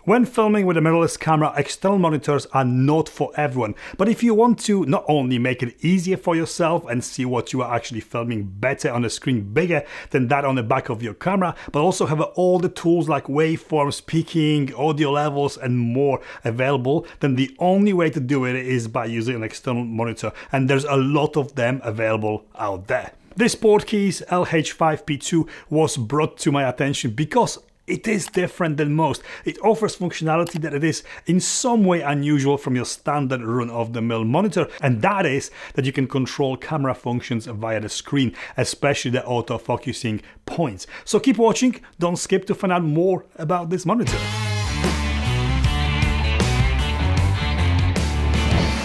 When filming with a mirrorless camera, external monitors are not for everyone. But if you want to not only make it easier for yourself and see what you are actually filming better on a screen bigger than that on the back of your camera, but also have all the tools like waveforms, peaking, audio levels and more available, then the only way to do it is by using an external monitor. And there's a lot of them available out there. This PortKeys LH5P II was brought to my attention because it is different than most. It offers functionality that it is in some way unusual from your standard run-of-the-mill monitor, and that is that you can control camera functions via the screen, especially the auto-focusing points. So keep watching, don't skip to find out more about this monitor.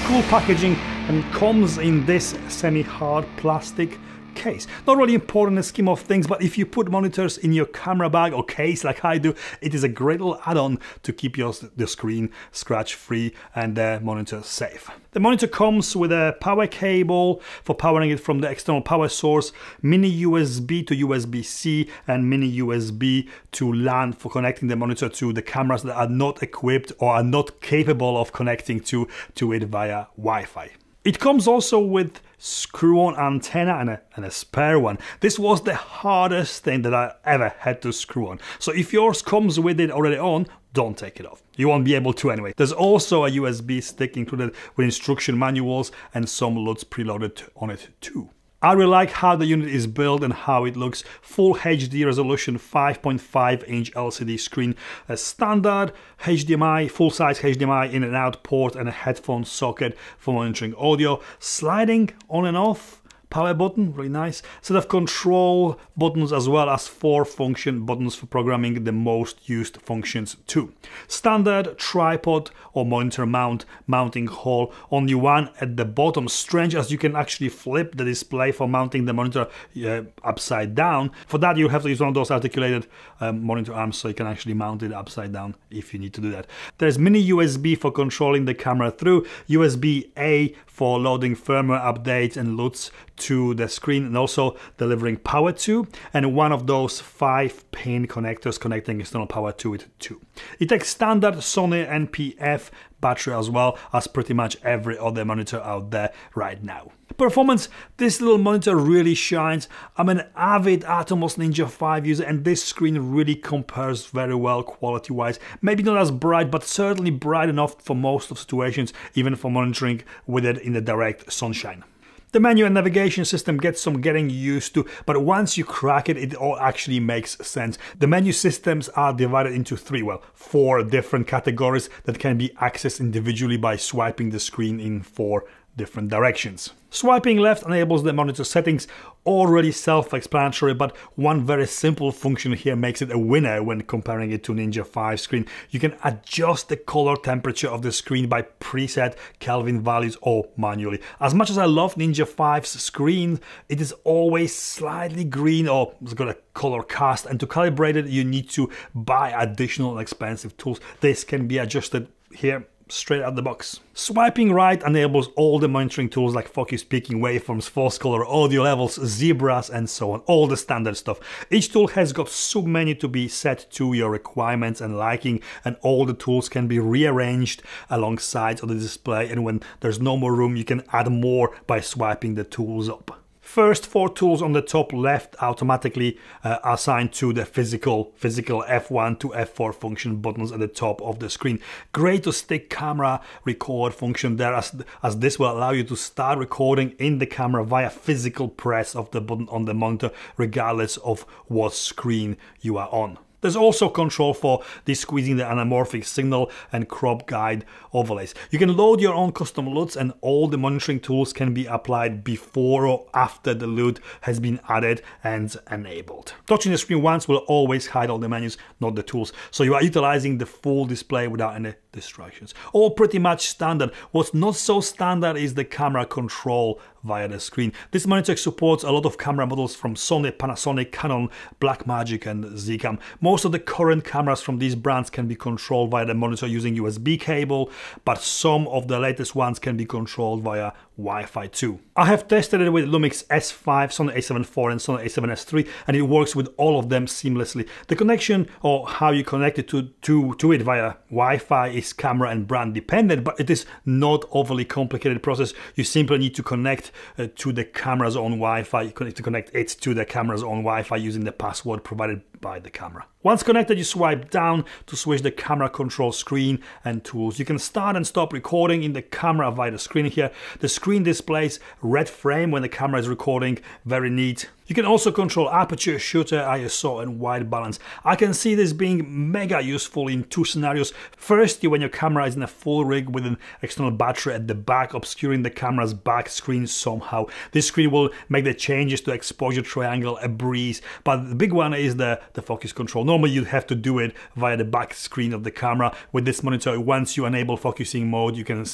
Cool packaging, and it comes in this semi-hard plastic case. Not really important in the scheme of things, but if you put monitors in your camera bag or case like I do, it is a great little add-on to keep the screen scratch-free and the monitor safe. The monitor comes with a power cable for powering it from the external power source, mini USB to USB-C and mini USB to LAN for connecting the monitor to the cameras that are not equipped or are not capable of connecting to it via Wi-Fi. It comes also with screw-on antenna and a spare one. This was the hardest thing that I ever had to screw on. So if yours comes with it already on, don't take it off. You won't be able to anyway. There's also a USB stick included with instruction manuals and some LUTs preloaded on it too. I really like how the unit is built and how it looks. Full HD resolution 5.5-inch LCD screen, a standard HDMI, full-size HDMI in and out port and a headphone socket for monitoring audio, sliding on and off power button, really nice. Set of control buttons as well as 4 function buttons for programming the most used functions too. Standard tripod or monitor mounting hole, only one at the bottom. Strange as you can actually flip the display for mounting the monitor upside down. For that you have to use one of those articulated monitor arms so you can actually mount it upside down if you need to do that. There's mini USB for controlling the camera through, USB-A for loading firmware updates and LUTs to the screen and also delivering power to, and one of those 5-pin connectors connecting external power to it too. It takes standard Sony NP-F battery as well as pretty much every other monitor out there right now. Performance, this little monitor really shines. I'm an avid Atomos Ninja 5 user and this screen really compares very well quality wise. Maybe not as bright, but certainly bright enough for most of situations, even for monitoring with it in the direct sunshine. The menu and navigation system gets some getting used to, but once you crack it, it all actually makes sense. The menu systems are divided into 4 different categories that can be accessed individually by swiping the screen in 4 different directions. Swiping left enables the monitor settings, already self-explanatory, but one very simple function here makes it a winner when comparing it to Ninja 5 screen. You can adjust the color temperature of the screen by preset Kelvin values or manually. As much as I love Ninja 5's screen, it is always slightly green or it's got a color cast, and to calibrate it you need to buy additional expensive tools. This can be adjusted here straight out the box. Swiping right enables all the monitoring tools like focus, peaking, waveforms, false color, audio levels, zebras and so on, all the standard stuff. Each tool has got sub-menu to be set to your requirements and liking, and all the tools can be rearranged alongside sides of the display, and when there's no more room you can add more by swiping the tools up. First 4 tools on the top left automatically assigned to the physical F1 to F4 function buttons at the top of the screen. Great to stick camera record function there, as this will allow you to start recording in the camera via physical press of the button on the monitor regardless of what screen you are on. There's also control for de-squeezing the anamorphic signal and crop guide overlays. You can load your own custom LUTs and all the monitoring tools can be applied before or after the LUT has been added and enabled. Touching the screen once will always hide all the menus, not the tools, so you are utilizing the full display without any distractions. All pretty much standard. What's not so standard is the camera control via the screen. This monitor supports a lot of camera models from Sony, Panasonic, Canon, BlackMagic and GEEK. Most of the current cameras from these brands can be controlled via the monitor using USB cable, but some of the latest ones can be controlled via Wi-Fi too. I have tested it with Lumix S5, Sony a7 IV and Sony a7S III, and it works with all of them seamlessly. The connection, or how you connect it to it via Wi-Fi, is camera and brand dependent, but it is not overly complicated process. You simply need to connect to the camera's own Wi-Fi. You need to connect it to the camera's own Wi-Fi using the password provided by the camera. Once connected, you swipe down to switch the camera control screen and tools. You can start and stop recording in the camera via the screen here. The screen displays red frame when the camera is recording, very neat. You can also control aperture, shutter, ISO and white balance. I can see this being mega useful in two scenarios. Firstly, when your camera is in a full rig with an external battery at the back, obscuring the camera's back screen somehow. This screen will make the changes to exposure triangle a breeze, but the big one is the focus control. Normally you'd have to do it via the back screen of the camera. With this monitor, once you enable focusing mode, you can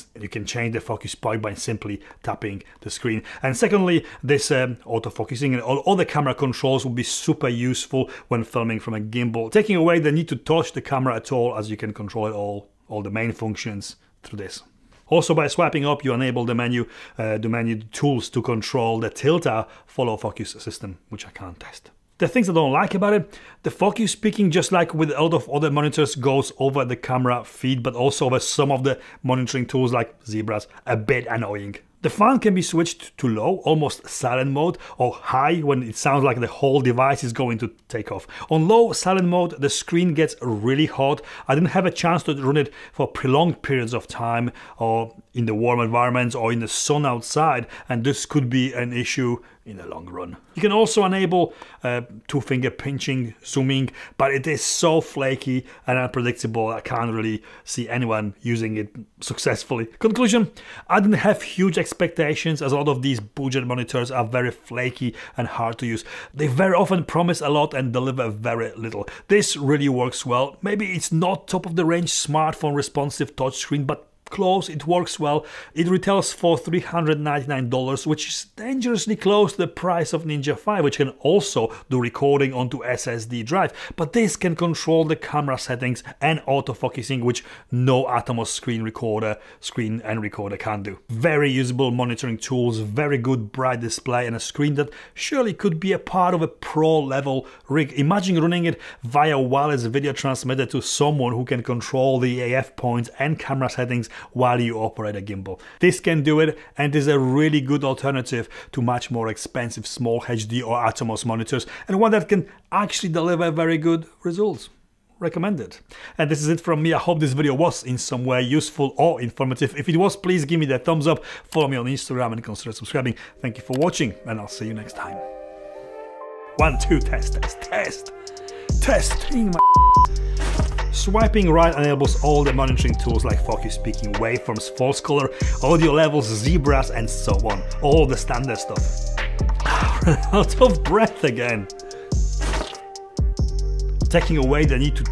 change the focus point by simply tapping the screen. And secondly, this autofocusing and all the camera controls will be super useful when filming from a gimbal, taking away the need to touch the camera at all, as you can control it all the main functions through this. Also, by swiping up, you enable the menu tools to control the tilter follow focus system, which I can't test. The things I don't like about it, the focus peaking, just like with a lot of other monitors, goes over the camera feed, but also over some of the monitoring tools like Zebras, a bit annoying. The fan can be switched to low, almost silent mode, or high when it sounds like the whole device is going to take off. On low silent mode, the screen gets really hot. I didn't have a chance to run it for prolonged periods of time, or in the warm environments, or in the sun outside, and this could be an issue in the long run. You can also enable two-finger pinching, zooming, but it is so flaky and unpredictable, I can't really see anyone using it successfully. Conclusion, I didn't have huge expectations, as a lot of these budget monitors are very flaky and hard to use. They very often promise a lot and deliver very little. This really works well. Maybe it's not top of the range smartphone responsive touchscreen, but close, it works well. It retails for $399, which is dangerously close to the price of Ninja 5, which can also do recording onto SSD drive. But this can control the camera settings and autofocusing, which no Atomos screen and recorder can do. Very usable monitoring tools, very good bright display, and a screen that surely could be a part of a pro level rig. Imagine running it via wireless video transmitter to someone who can control the AF points and camera settings while you operate a gimbal. This can do it, and is a really good alternative to much more expensive small HD or Atomos monitors, and one that can actually deliver very good results. Recommended. And this is it from me. I hope this video was in some way useful or informative. If it was, please give me that thumbs up, follow me on Instagram and consider subscribing. Thank you for watching, and I'll see you next time. 1, 2, testing my Swiping right enables all the monitoring tools like focus peaking, waveforms, false color, audio levels, zebras, and so on. All the standard stuff. Out of breath again. Taking away the need to